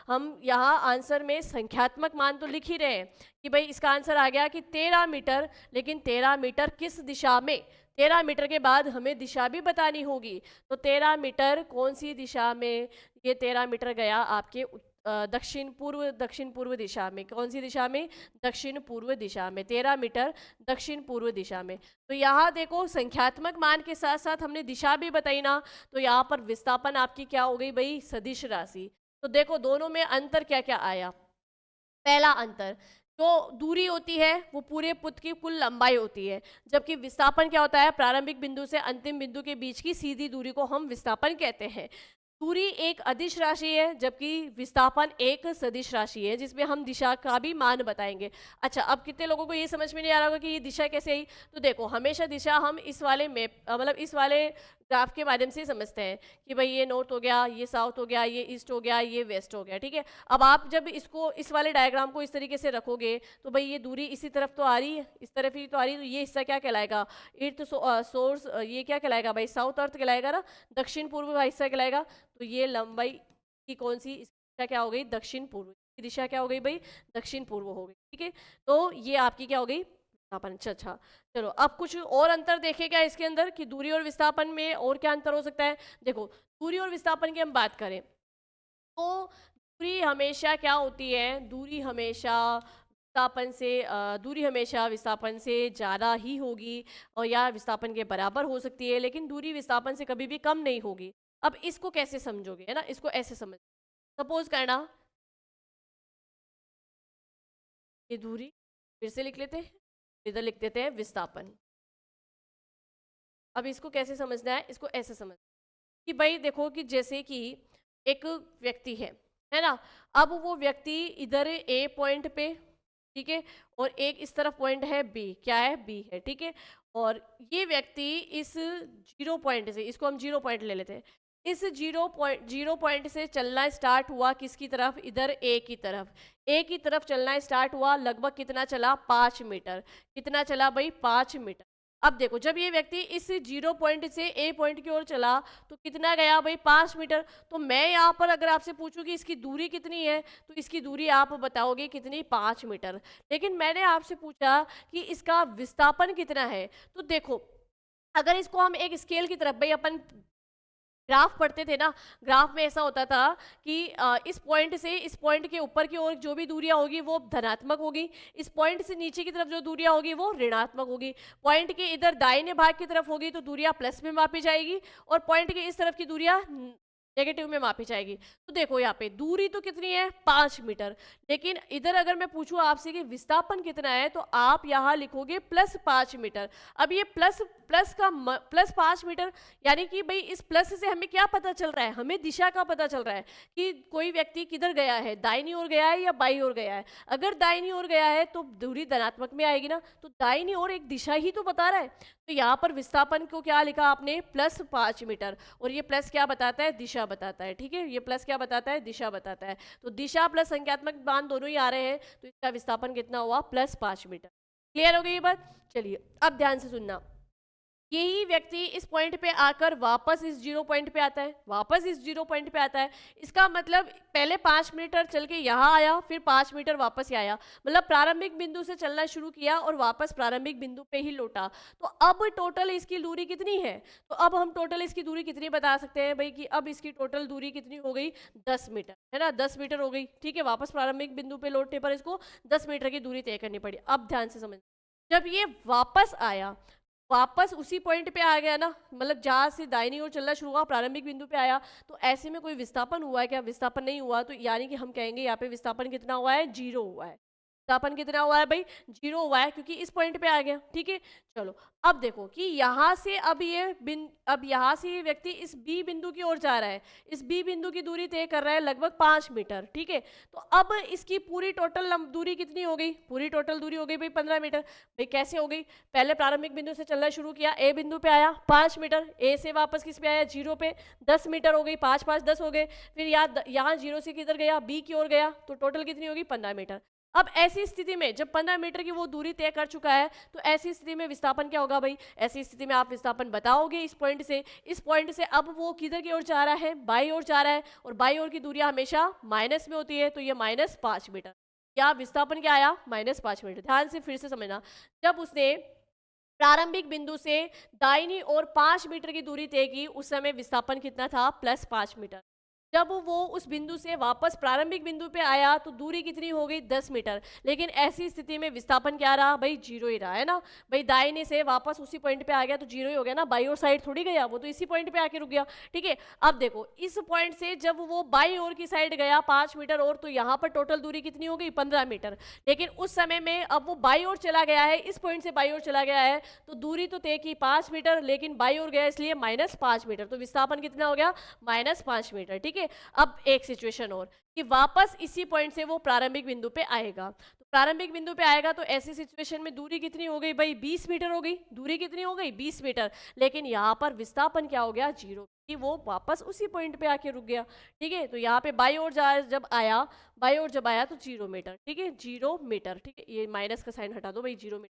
हम यहाँ आंसर में संख्यात्मक मान तो लिख ही रहे हैं कि भाई इसका आंसर आ गया कि 13 मीटर, लेकिन 13 मीटर किस दिशा में, 13 मीटर के बाद हमें दिशा भी बतानी होगी। तो 13 मीटर कौन सी दिशा में, ये 13 मीटर गया आपके दक्षिण पूर्व दिशा में। कौन सी दिशा में, दक्षिण पूर्व दिशा में, 13 मीटर दक्षिण पूर्व दिशा में। तो यहाँ देखो संख्यात्मक मान के साथ साथ हमने दिशा भी बताई ना, तो यहाँ पर विस्थापन आपकी क्या हो गई भाई, सदिश राशि। तो देखो दोनों में अंतर क्या क्या आया। पहला अंतर, जो दूरी होती है वो पूरे पुत की कुल लंबाई होती है, जबकि विस्थापन क्या होता है, प्रारंभिक बिंदु से अंतिम बिंदु के बीच की सीधी दूरी को हम विस्थापन कहते हैं। दूरी एक अदिश राशि है, जबकि विस्थापन एक सदिश राशि है, जिसमें हम दिशा का भी मान बताएंगे। अच्छा, अब कितने लोगों को ये समझ में नहीं आ रहा होगा कि ये दिशा कैसे आई। तो देखो हमेशा दिशा हम इस वाले मैप मतलब इस वाले ग्राफ के माध्यम से समझते हैं कि भाई ये नॉर्थ हो गया, ये साउथ हो गया, ये ईस्ट हो गया, ये वेस्ट हो गया। ठीक है, अब आप जब इसको इस वाले डायग्राम को इस तरीके से रखोगे तो भाई ये दूरी इसी तरफ तो आ रही है, इस तरफ ही तो आ रही है, तो ये हिस्सा क्या कहलाएगा, इर्थ सोर्स, ये क्या कहलाएगा भाई, साउथ अर्थ कहलाएगा ना, दक्षिण पूर्व का हिस्सा कहलाएगा। तो ये लंबाई की कौन सी दिशा क्या हो गई, दक्षिण पूर्व की दिशा क्या हो गई भाई, दक्षिण पूर्व हो गई। ठीक है, तो ये आपकी क्या हो गई विस्थापन। अच्छा, चलो अब कुछ और अंतर देखेगा इसके अंदर कि दूरी और विस्थापन में और क्या अंतर हो सकता है। देखो दूरी और विस्थापन की हम बात करें तो दूरी हमेशा क्या होती है, दूरी हमेशा विस्थापन से ज़्यादा ही होगी, और या विस्थापन के बराबर हो सकती है, लेकिन दूरी विस्थापन से कभी भी कम नहीं होगी। अब इसको कैसे समझोगे, है ना, इसको ऐसे समझ, सपोज करना ये दूरी, फिर से लिख लेते हैं, इधर लिख देते हैं विस्थापन। अब इसको कैसे समझना है, इसको ऐसे समझ कि भाई देखो कि जैसे कि एक व्यक्ति है ना, अब वो व्यक्ति इधर ए पॉइंट पे, ठीक है, और एक इस तरफ पॉइंट है बी, क्या है बी है, ठीक है, और ये व्यक्ति इस 0 पॉइंट से, इसको हम 0 पॉइंट ले लेते हैं, इस 0 पॉइंट से चलना स्टार्ट हुआ किसकी तरफ, इधर ए की तरफ चलना स्टार्ट हुआ, लगभग कितना चला 5 मीटर, कितना चला भाई 5 मीटर। अब देखो जब ये व्यक्ति इस 0 पॉइंट से ए पॉइंट की ओर चला तो कितना गया भाई 5 मीटर। तो मैं यहाँ पर अगर आपसे पूछूं कि इसकी दूरी कितनी है, तो इसकी दूरी आप बताओगे कितनी, 5 मीटर। लेकिन मैंने आपसे पूछा कि इसका विस्थापन कितना है, तो देखो अगर इसको हम एक स्केल की तरफ, भाई अपन ग्राफ पढ़ते थे ना, ग्राफ में ऐसा होता था कि इस पॉइंट से इस पॉइंट के ऊपर की ओर जो भी दूरियां होगी वो धनात्मक होगी, इस पॉइंट से नीचे की तरफ जो दूरियां होगी वो ऋणात्मक होगी, पॉइंट के इधर दाहिने भाग की तरफ होगी तो दूरियां प्लस में मापी जाएगी, और पॉइंट के इस तरफ की दूरियां नेगेटिव में मापी जाएगी। तो देखो यहाँ पे दूरी तो कितनी है 5 मीटर, लेकिन इधर अगर मैं पूछूं आपसे कि विस्थापन कितना है तो आप यहाँ लिखोगे +5 मीटर। अब ये प्लस 5 मीटर, यानी कि भाई इस प्लस से हमें क्या पता चल रहा है, हमें दिशा का पता चल रहा है कि कोई व्यक्ति किधर गया है, दाहिनी ओर गया है या बाईं ओर गया है। अगर दाहिनी ओर गया है तो दूरी धनात्मक में आएगी ना, तो दाहिनी ओर एक दिशा ही तो बता रहा है। तो यहाँ पर विस्थापन को क्या लिखा आपने, +5 मीटर, और ये प्लस क्या बताता है, दिशा बताता है। ठीक है, ये प्लस क्या बताता है, दिशा बताता है। तो दिशा प्लस संख्यात्मक मान दोनों ही आ रहे हैं, तो इसका विस्थापन कितना हुआ, +5 मीटर। क्लियर हो गई ये बात। चलिए अब ध्यान से सुनना, यही व्यक्ति इस पॉइंट पे आकर वापस इस 0 पॉइंट पे आता है, इसका मतलब पहले 5 मीटर चल के यहाँ आया, फिर 5 मीटर वापस ही आया, मतलब प्रारंभिक बिंदु से चलना शुरू किया और वापस प्रारंभिक बिंदु पे ही लौटा। तो अब टोटल इसकी दूरी कितनी है, तो अब हम टोटल इसकी दूरी कितनी बता सकते हैं भाई, कि अब इसकी टोटल दूरी कितनी हो गई, 10 मीटर, है ना, 10 मीटर हो गई। ठीक है, वापस प्रारंभिक बिंदु पे लौटने पर इसको 10 मीटर की दूरी तय करनी पड़ी। अब ध्यान से समझ, जब ये वापस वापस उसी पॉइंट पे आ गया ना, मतलब जहाँ से दाहिनी ओर चलना शुरू हुआ प्रारंभिक बिंदु पे आया, तो ऐसे में कोई विस्थापन हुआ है क्या? विस्थापन नहीं हुआ, तो यानी कि हम कहेंगे यहाँ पे विस्थापन कितना हुआ है? 0 हुआ है। विस्थापन कितना हुआ है भाई? 0 हुआ है, क्योंकि इस पॉइंट पे आ गया। ठीक है, चलो अब देखो कि यहाँ से अब यहाँ से ये व्यक्ति इस बी बिंदु की ओर जा रहा है, इस बी बिंदु की दूरी तय कर रहा है लगभग 5 मीटर। ठीक है, तो अब इसकी पूरी टोटल दूरी कितनी हो गई? पूरी टोटल दूरी हो गई भाई 15 मीटर। भाई कैसे हो गई? पहले प्रारंभिक बिंदु से चलना शुरू किया, ए बिंदु पे आया 5 मीटर, ए से वापस किस पे आया? 0 पे, 10 मीटर हो गई, 5 5 10 हो गए। फिर यहाँ 0 से किधर गया? बी की ओर गया, तो टोटल कितनी होगी? 15 मीटर। अब ऐसी स्थिति में जब 15 मीटर की वो दूरी तय कर चुका है, तो ऐसी स्थिति में विस्थापन क्या होगा भाई? ऐसी स्थिति में आप विस्थापन बताओगे इस पॉइंट से अब वो किधर की ओर जा रहा है? बाई ओर जा रहा है, और बाई ओर की दूरी हमेशा माइनस में होती है, तो ये -5 मीटर। या विस्थापन क्या आया? -5 मीटर। ध्यान से फिर से समझना, जब उसने प्रारंभिक बिंदु से दाहिनी ओर 5 मीटर की दूरी तय की, उस समय विस्थापन कितना था? +5 मीटर। जब वो उस बिंदु से वापस प्रारंभिक बिंदु पे आया, तो दूरी कितनी हो गई? 10 मीटर। लेकिन ऐसी स्थिति में विस्थापन क्या रहा भाई? 0 ही रहा है ना। भाई दाहिने से वापस उसी पॉइंट पे आ गया तो 0 ही हो गया ना, बाई ओर साइड थोड़ी गया, वो तो इसी पॉइंट पे आके रुक गया। ठीक है, अब देखो इस पॉइंट से जब वो बाई ओर की साइड गया 5 मीटर और, तो यहाँ पर टोटल दूरी कितनी हो गई? 15 मीटर। लेकिन उस समय में अब वो बाई ओर चला गया है, इस पॉइंट से बाई ओर चला गया है, तो दूरी तो तय की 5 मीटर, लेकिन बाई ओर गया इसलिए -5 मीटर, तो विस्थापन कितना हो गया? -5 मीटर। ठीक है, अब एक सिचुएशन और कि वापस इसी पॉइंट से वो प्रारंभिक बिंदु पे आएगा, तो प्रारंभिक बिंदु पे आएगा तो ऐसी सिचुएशन में दूरी कितनी हो गई भाई? 20 मीटर हो गई। दूरी कितनी हो गई? 20 मीटर। लेकिन यहाँ पर विस्थापन क्या हो गया? 0, कि वो वापस उसी पॉइंट पे आके रुक गया। ठीक है, तो यहाँ पे बाई ओर जब आया तो 0 मीटर। ठीक है, 0 मीटर। ठीक है, ये माइनस का साइन हटा दो भाई, 0 मीटर।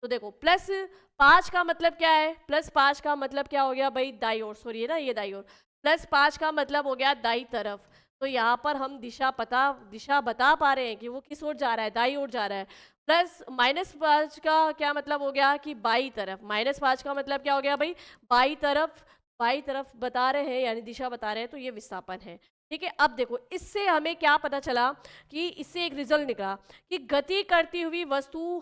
तो देखो +5 का मतलब क्या है? +5 का मतलब क्या हो गया भाई? दाई ओर, सॉरी है ना, ये दाई ओर। +5 का मतलब हो गया दाई तरफ। तो यहाँ पर हम दिशा बता पा रहे हैं कि वो किस ओर जा रहा है? दाई ओर जा रहा है। प्लस -5 का क्या मतलब हो गया? कि बाई तरफ। -5 का मतलब क्या हो गया भाई? बाई तरफ बता रहे हैं, यानी दिशा बता रहे हैं, तो ये विस्थापन है। ठीक है, अब देखो इससे हमें क्या पता चला कि इससे एक रिजल्ट निकला कि गति करती हुई वस्तु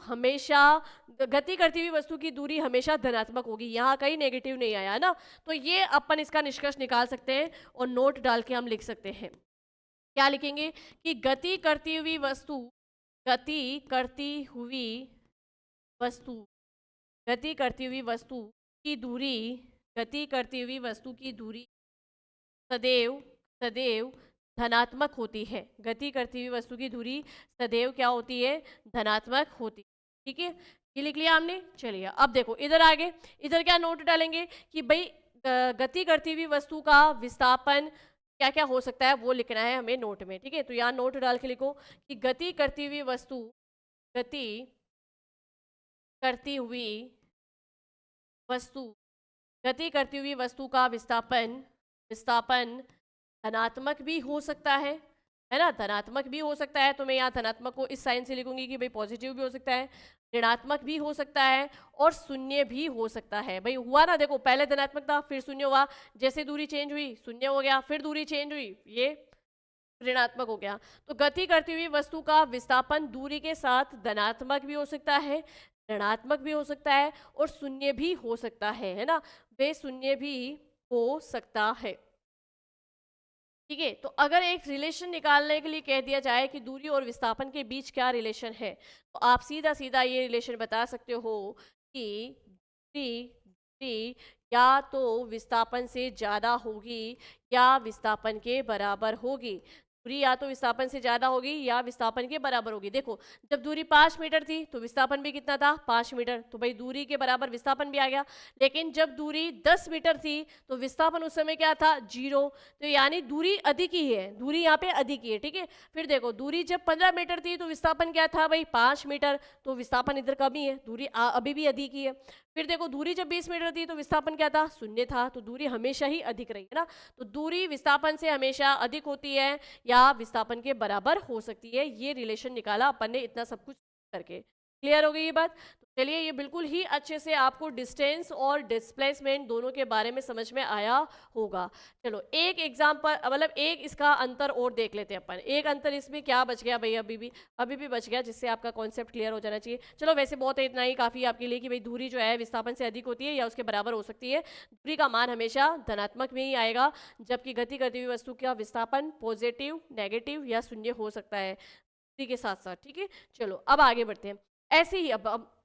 की दूरी हमेशा धनात्मक होगी। यहाँ कहीं नेगेटिव नहीं आया ना, तो ये अपन इसका निष्कर्ष निकाल सकते हैं और नोट डाल के हम लिख सकते हैं। क्या लिखेंगे? कि गति करती हुई वस्तु की दूरी सदैव धनात्मक होती है। गति करती हुई वस्तु की दूरी सदैव क्या होती है? धनात्मक होती। ठीक है, ये लिख लिया हमने। चलिए अब देखो इधर आगे, इधर क्या नोट डालेंगे कि भाई गति करती हुई वस्तु का विस्थापन क्या क्या हो सकता है वो लिखना है हमें नोट में। ठीक है, तो यहाँ नोट डाल के लिखो कि गति करती हुई वस्तु का विस्थापन धनात्मक भी हो सकता है ना, धनात्मक भी हो सकता है। तो मैं यहाँ धनात्मक को इस साइन से लिखूंगी कि भाई पॉजिटिव भी हो सकता है, ऋणात्मक भी हो सकता है और शून्य भी हो सकता है। भाई हुआ ना, देखो पहले धनात्मक था फिर शून्य हुआ, जैसे दूरी चेंज हुई शून्य हो गया, फिर दूरी चेंज हुई ये ऋणात्मक हो गया। तो गति करती हुई वस्तु का विस्थापन दूरी के साथ धनात्मक भी हो सकता है, ऋणात्मक भी हो सकता है और शून्य भी हो सकता है ना, वे शून्य भी हो सकता है। ठीक है, तो अगर एक रिलेशन निकालने के लिए कह दिया जाए कि दूरी और विस्थापन के बीच क्या रिलेशन है, तो आप सीधा सीधा ये रिलेशन बता सकते हो कि दूरी या तो विस्थापन से ज़्यादा होगी या विस्थापन के बराबर होगी। दूरी या तो विस्थापन से ज़्यादा होगी या विस्थापन के बराबर होगी। देखो जब दूरी 5 मीटर थी तो विस्थापन भी कितना था? 5 मीटर, तो भाई दूरी के बराबर विस्थापन भी आ गया। लेकिन जब दूरी 10 मीटर थी तो विस्थापन उस समय क्या था? 0। तो यानी दूरी अधिक ही है, दूरी यहाँ पे अधिक ही है। ठीक है, फिर देखो दूरी जब 15 मीटर थी तो विस्थापन क्या था भाई? 5 मीटर, तो विस्थापन इधर कम ही है, दूरी अभी भी अधिक ही है। फिर देखो दूरी जब 20 मीटर थी तो विस्थापन क्या था? 0 था, तो दूरी हमेशा ही अधिक रही है ना। तो दूरी विस्थापन से हमेशा अधिक होती है या विस्थापन के बराबर हो सकती है। ये रिलेशन निकाला अपन ने इतना सब कुछ करके। क्लियर हो गई ये बात? तो चलिए ये बिल्कुल ही अच्छे से आपको डिस्टेंस और डिस्प्लेसमेंट दोनों के बारे में समझ में आया होगा। चलो एक एग्जांपल, मतलब एक इसका अंतर और देख लेते हैं अपन। एक अंतर इसमें क्या बच गया भाई, अभी भी बच गया, जिससे आपका कॉन्सेप्ट क्लियर हो जाना चाहिए। चलो वैसे बहुत है, इतना ही काफ़ी आपके लिए कि भाई दूरी जो है विस्थापन से अधिक होती है या उसके बराबर हो सकती है। दूरी का मान हमेशा धनात्मक में ही आएगा, जबकि गति करती हुई वस्तु का विस्थापन पॉजिटिव, नेगेटिव या शून्य हो सकता है दूरी के साथ साथ। ठीक है, चलो अब आगे बढ़ते हैं। ऐसे ही अब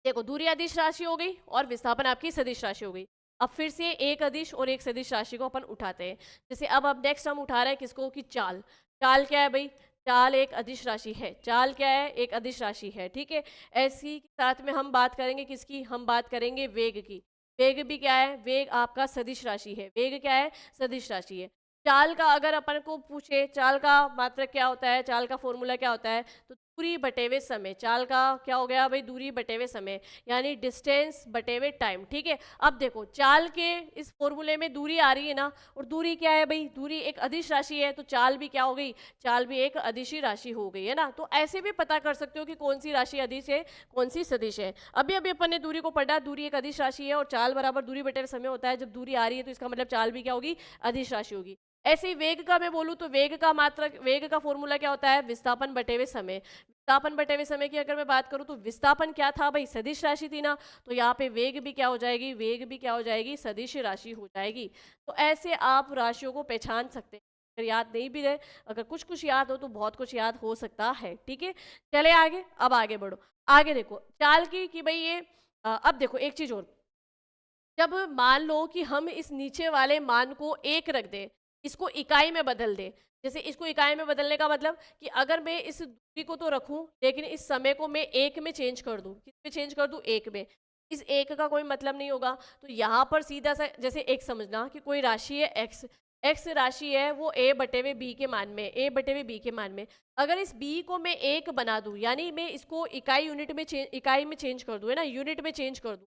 देखो, दूरी अदिश राशि हो गई और विस्थापन आपकी सदिश राशि हो गई। अब फिर से एक अदिश और एक सदिश राशि को अपन उठाते हैं। जैसे अब नेक्स्ट हम उठा रहे हैं किसको, कि चाल। चाल क्या है भाई, चाल एक अदिश राशि है। चाल क्या है, एक अदिश राशि है। ठीक है, ऐसी साथ में हम बात करेंगे किसकी, हम बात करेंगे वेग की। वेग भी क्या है, वेग आपका सदिश राशि है। वेग क्या है, सदिश राशि है। चाल का अगर अपन को पूछे, चाल का मात्रक क्या होता है, चाल का फॉर्मूला क्या होता है, तो दूरी बटे हुए समय। चाल का क्या हो गया भाई, दूरी बटे हुए समय, यानी डिस्टेंस बटे हुए टाइम। ठीक है, अब देखो चाल के इस फॉर्मूले में दूरी आ रही है ना, और दूरी क्या है भाई, दूरी एक अदिश राशि है, तो चाल भी क्या हो गई, चाल भी एक अदिशी राशि हो गई है ना। तो ऐसे भी पता कर सकते हो कि कौन सी राशि अदिश है, कौन सी सदिश है। अभी अभी अपन ने दूरी को पढ़ा, दूरी एक अदिश राशि है और चाल बराबर दूरी बटे हुए समय होता है। जब दूरी आ रही है तो इसका मतलब चाल भी क्या होगी, अदिश राशि होगी। ऐसे ही वेग का मैं बोलूं तो वेग का मात्रक, वेग का फॉर्मूला क्या होता है, विस्थापन बटे हुए समय। विस्थापन बटे हुए समय की अगर मैं बात करूं तो विस्थापन क्या था भाई, सदिश राशि थी ना, तो यहाँ पे वेग भी क्या हो जाएगी, वेग भी क्या हो जाएगी, सदिश राशि हो जाएगी। तो ऐसे आप राशियों को पहचान सकते हैं। अगर याद नहीं भी रहे, अगर कुछ कुछ याद हो तो बहुत कुछ याद हो सकता है। ठीक है, चले आगे, अब आगे बढ़ो। आगे देखो चाल की कि भाई ये अब देखो एक चीज और, जब मान लो कि हम इस नीचे वाले मान को एक रख दें, इसको इकाई में बदल दें। जैसे इसको इकाई में बदलने का मतलब कि अगर मैं इस दूरी को तो रखूं, लेकिन इस समय को मैं एक में चेंज कर दूं, किस में चेंज कर दूं, एक में। इस एक का कोई मतलब नहीं होगा। तो यहाँ पर सीधा सा जैसे एक समझना कि कोई राशि है एक्स, एक्स राशि है वो ए बटे हुए बी के मान में, ए बटे हुए बी के मान में। अगर इस बी को मैं एक बना दूं, यानी मैं इसको इकाई यूनिट में इकाई में चेंज कर दूं, है ना, यूनिट में चेंज कर दूं,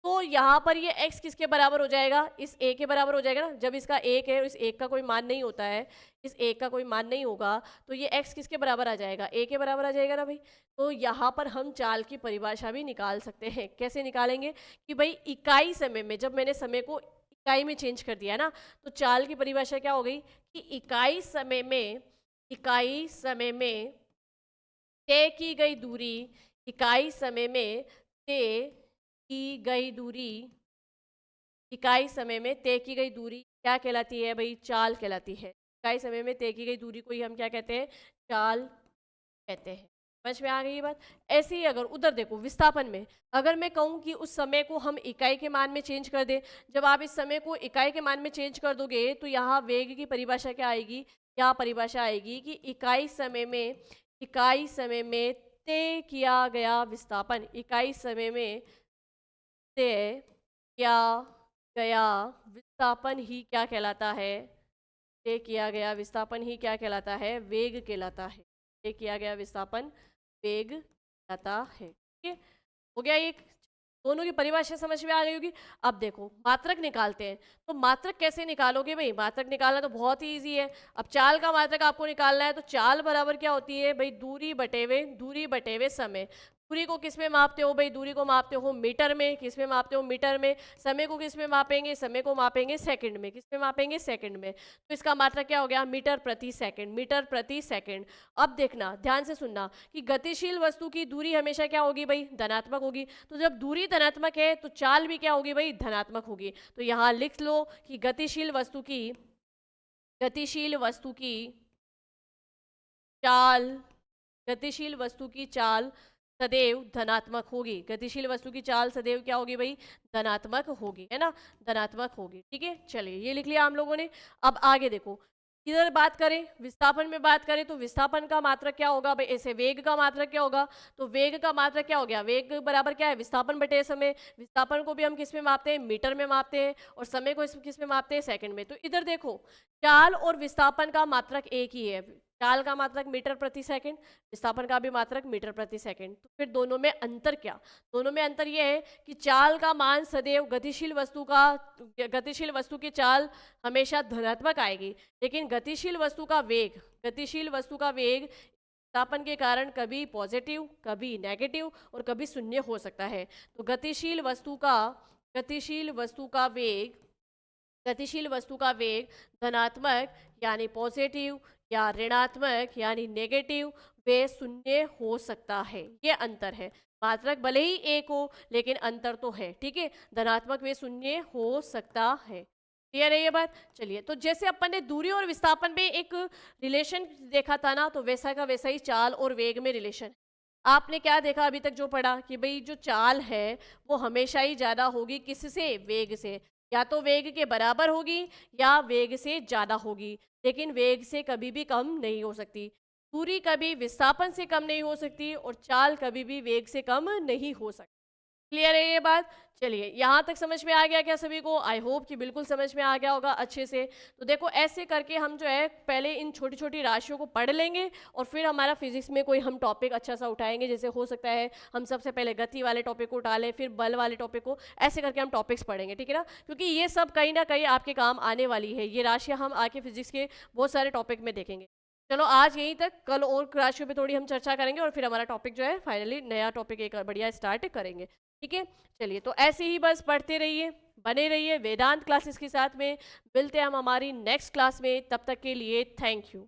तो यहाँ पर ये x किसके बराबर हो जाएगा, इस a के बराबर हो जाएगा ना। जब इसका एक है, इस एक का कोई मान नहीं होता है, इस एक का कोई मान नहीं होगा, तो ये x किसके बराबर आ जाएगा, a के बराबर आ जाएगा ना भाई। तो यहाँ पर हम चाल की परिभाषा भी निकाल सकते हैं। कैसे निकालेंगे, कि भाई इकाई समय में, जब मैंने समय को इकाई में चेंज कर दिया ना, तो चाल की परिभाषा क्या हो गई, कि इकाई समय में, इकाई समय में तय की गई दूरी, इकाई समय में तय की गई दूरी, इकाई समय में तय की गई दूरी क्या कहलाती है भाई, चाल कहलाती है। इकाई समय में तय की गई दूरी को ही हम क्या कहते हैं, चाल कहते हैं। समझ में आ गई ये बात। ऐसे ही अगर उधर देखो विस्थापन में, अगर मैं कहूँ कि उस समय को हम इकाई के मान में चेंज कर दें, जब आप इस समय को इकाई के मान में चेंज कर दोगे तो यहाँ वेग की परिभाषा क्या आएगी, क्या परिभाषा आएगी, कि इकाई समय में, इकाई समय में तय किया गया विस्थापन, इकाई समय में तय किया गया विस्थापन ही क्या कहलाता है, तय किया गया विस्थापन ही क्या कहलाता है, वेग कहलाता है। तय किया गया विस्थापन वेग कहलाता है। ठीक है, हो गया एक, दोनों की परिभाषा समझ में आ गई होगी। अब देखो मात्रक निकालते हैं। तो मात्रक कैसे निकालोगे भाई, मात्रक निकालना तो बहुत ही ईजी है। अब चाल का मात्रक आपको निकालना है, तो चाल बराबर क्या होती है भाई, दूरी बटे हुए, दूरी बटे हुए समय। दूरी को किस में मापते हो भाई, दूरी को मापते हो मीटर में। किस में मापते हो, मीटर में। समय को किस में मापेंगे, समय को मापेंगे सेकंड में। किस में मापेंगे, सेकंड में। तो इसका मात्रक क्या हो गया, मीटर प्रति सेकंड, मीटर प्रति सेकंड। अब देखना ध्यान से सुनना कि गतिशील वस्तु की दूरी हमेशा क्या होगी भाई, धनात्मक होगी। तो जब दूरी धनात्मक है तो चाल भी क्या होगी भाई, धनात्मक होगी। तो यहाँ लिख लो कि गतिशील वस्तु की, गतिशील वस्तु की चाल, गतिशील वस्तु की चाल सदैव धनात्मक होगी। गतिशील वस्तु की चाल सदैव क्या होगी भाई, धनात्मक होगी, है ना, धनात्मक होगी। ठीक है, चलिए ये लिख लिया हम लोगों ने। अब आगे देखो, इधर बात करें, विस्थापन में बात करें, तो विस्थापन का मात्रक क्या होगा भाई, ऐसे वेग का मात्रक क्या होगा, तो वेग का मात्रक क्या हो गया, वेग बराबर क्या है, विस्थापन बटे समय। विस्थापन को भी हम किस में मापते हैं, मीटर में मापते हैं, और समय को किस में मापते हैं, सेकंड में। तो इधर देखो चाल और विस्थापन का मात्रक एक ही है। चाल का मात्रक मीटर प्रति सेकंड, विस्थापन का भी मात्रक मीटर प्रति सेकंड। तो फिर दोनों में अंतर क्या, दोनों में अंतर यह है कि चाल का मान सदैव गतिशील वस्तु का, गतिशील वस्तु की चाल हमेशा धनात्मक आएगी, लेकिन गतिशील वस्तु का वेग, गतिशील वस्तु का वेग विस्थापन के कारण कभी पॉजिटिव, कभी नेगेटिव और कभी शून्य हो सकता है। तो गतिशील वस्तु का वेग धनात्मक यानी पॉजिटिव या ऋणात्मक यानी नेगेटिव वे शून्य हो सकता है। ये अंतर है। मात्रक भले ही एक हो लेकिन अंतर तो है, ठीक है। धनात्मक वे शून्य हो सकता है। क्लियर है ये बात? चलिए, तो जैसे अपन ने दूरी और विस्थापन में एक रिलेशन देखा था ना, तो वैसा का वैसा ही चाल और वेग में रिलेशन। आपने क्या देखा अभी तक जो पढ़ा कि भाई जो चाल है वो हमेशा ही ज्यादा होगी किससे? वेग से। या तो वेग के बराबर होगी या वेग से ज्यादा होगी, लेकिन वेग से कभी भी कम नहीं हो सकती। दूरी कभी विस्थापन से कम नहीं हो सकती और चाल कभी भी वेग से कम नहीं हो सकती। क्लियर है ये बात? चलिए, यहाँ तक समझ में आ गया क्या सभी को? आई होप कि बिल्कुल समझ में आ गया होगा अच्छे से। तो देखो, ऐसे करके हम जो है पहले इन छोटी छोटी राशियों को पढ़ लेंगे और फिर हमारा फिजिक्स में कोई हम टॉपिक अच्छा सा उठाएंगे। जैसे हो सकता है हम सबसे पहले गति वाले टॉपिक को उठा लें, फिर बल वाले टॉपिक को, ऐसे करके हम टॉपिक्स पढ़ेंगे, ठीक है ना? क्योंकि ये सब कहीं ना कहीं आपके काम आने वाली है। ये राशियाँ हम आके फिजिक्स के बहुत सारे टॉपिक में देखेंगे। चलो आज यहीं तक, कल और राशियों पे थोड़ी हम चर्चा करेंगे और फिर हमारा टॉपिक जो है फाइनली नया टॉपिक एक बढ़िया स्टार्ट करेंगे, ठीक है। चलिए, तो ऐसे ही बस पढ़ते रहिए, बने रहिए वेदांत क्लासेस के साथ में। मिलते हैं हम हमारी नेक्स्ट क्लास में, तब तक के लिए थैंक यू।